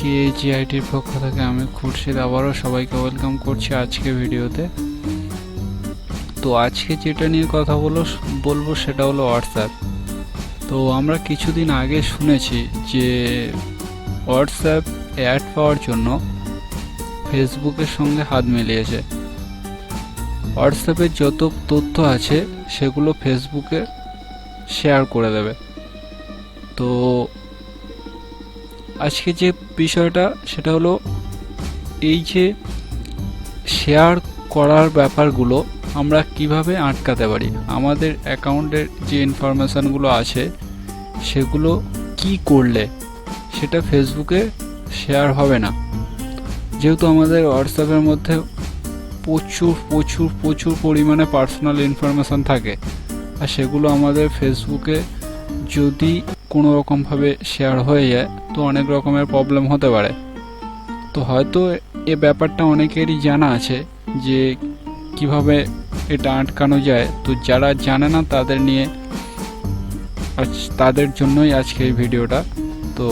কেজিআইটির পক্ষ থেকে আমি খুরশিদ আবারও সবাইকে ওয়েলকাম করছি আজকে ভিডিওতে। তো আজকে যেটা নিয়ে কথা বলবো সেটা হলো হোয়াটসঅ্যাপ। তো আমরা কিছুদিন আগে শুনেছি যে হোয়াটসঅ্যাপ অ্যাড পাওয়ার জন্য ফেসবুকের সঙ্গে হাত মিলিয়েছে। হোয়াটসঅ্যাপের যত তথ্য আছে সেগুলো ফেসবুকে শেয়ার করে দেবে। তো আজকে যে বিষয়টা সেটা হলো এই যে শেয়ার করার ব্যাপারগুলো আমরা কিভাবে আটকাতে পারি, আমাদের অ্যাকাউন্টের যে ইনফরমেশানগুলো আছে সেগুলো কি করলে সেটা ফেসবুকে শেয়ার হবে না। যেহেতু আমাদের হোয়াটসঅ্যাপের মধ্যে প্রচুর পরিমাণে পার্সোনাল ইনফরমেশান থাকে, আর সেগুলো আমাদের ফেসবুকে যদি কোনো রকমভাবে শেয়ার হয়ে যায় তো অনেক রকমের প্রবলেম হতে পারে। তো হয়তো এ ব্যাপারটা অনেকেরই জানা আছে যে কিভাবে এটা আটকানো যায়। তো যারা জানে না তাদের জন্যই আজকে এই ভিডিওটা। তো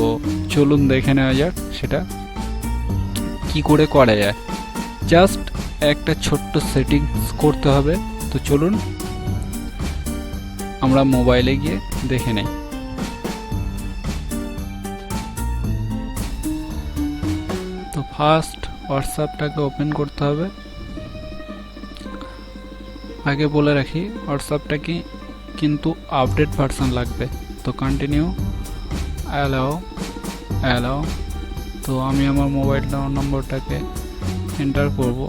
চলুন দেখে নেওয়া যাক সেটা কি করে করা যায়। জাস্ট একটা ছোট্ট সেটিংস করতে হবে। তো চলুন আমরা মোবাইলে গিয়ে দেখে নেই। তো ফার্স্ট হোয়াটসঅ্যাপটাকে ওপেন করতে হবে। আগে বলে রাখি হোয়াটসঅ্যাপটা কিন্তু আপডেট ভার্সন লাগবে। তো কন্টিনিউ, অ্যালাও। তো আমি আমার মোবাইল নম্বরটাকে এন্টার করব।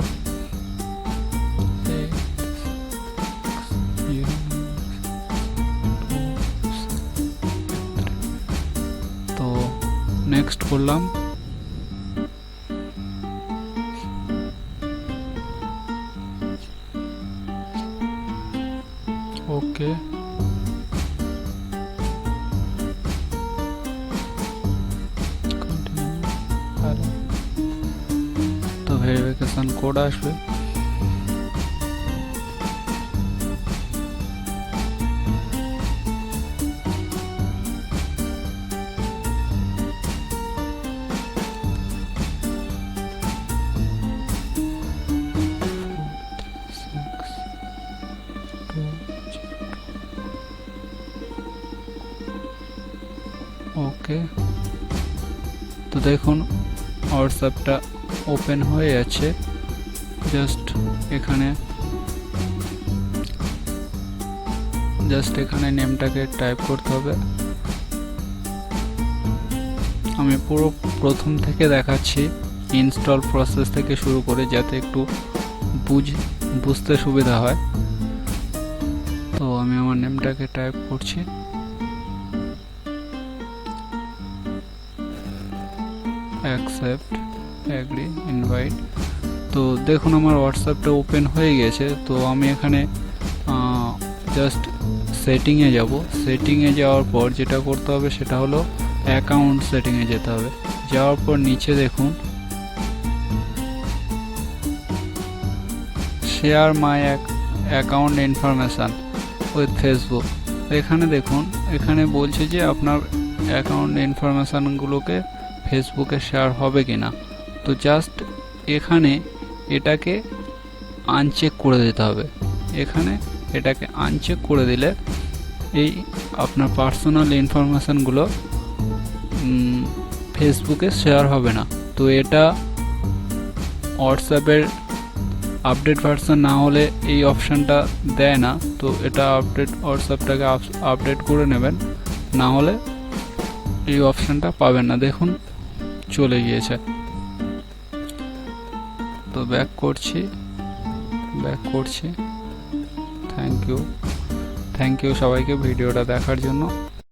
তো নেক্সট করলাম। ওকে, তো ভেরিফিকেশন কোড আসবে। ওকে, তো দেখুন হোয়াটসঅ্যাপটা ওপেন হয়ে যাচ্ছে। জাস্ট এখানে নেমটাকে টাইপ করতে হবে। আমি পুরো প্রথম থেকে দেখাচ্ছি, ইনস্টল প্রসেস থেকে শুরু করে, যাতে একটু বুঝতে সুবিধা হয়। তো আমি আমার নেমটাকে টাইপ করছি। Accept, agree, invite. তো দেখুন আমার হোয়াটসঅ্যাপটা ওপেন হয়ে গেছে। তো আমি এখানে জাস্ট সেটিংয়ে যাব। সেটিংয়ে যাওয়ার পর যেটা করতে হবে সেটা হলো অ্যাকাউন্ট সেটিংয়ে যেতে হবে। যাওয়ার পর নিচে দেখুন share my account information with Facebook. এখানে দেখুন, এখানে বলছে যে আপনার অ্যাকাউন্ট ইনফরমেশানগুলোকে ফেসবুকে শেয়ার হবে কিনা। তো জাস্ট এখানে এটাকে আনচেক করে দিতে হবে। এখানে এটাকে আনচেক করে দিলে এই আপনার পার্সোনাল ইনফরমেশানগুলো ফেসবুকে শেয়ার হবে না। তো এটা হোয়াটসঅ্যাপের আপডেট ভার্সন না হলে এই অপশানটা দেয় না। তো এটা হোয়াটসঅ্যাপটাকে আপডেট করে নেবেন, না হলে এই অপশানটা পাবেন না। দেখুন চলে গিয়েছে। তো ব্যাক করছি। থ্যাংক ইউ সবাইকে ভিডিওটা দেখার জন্য।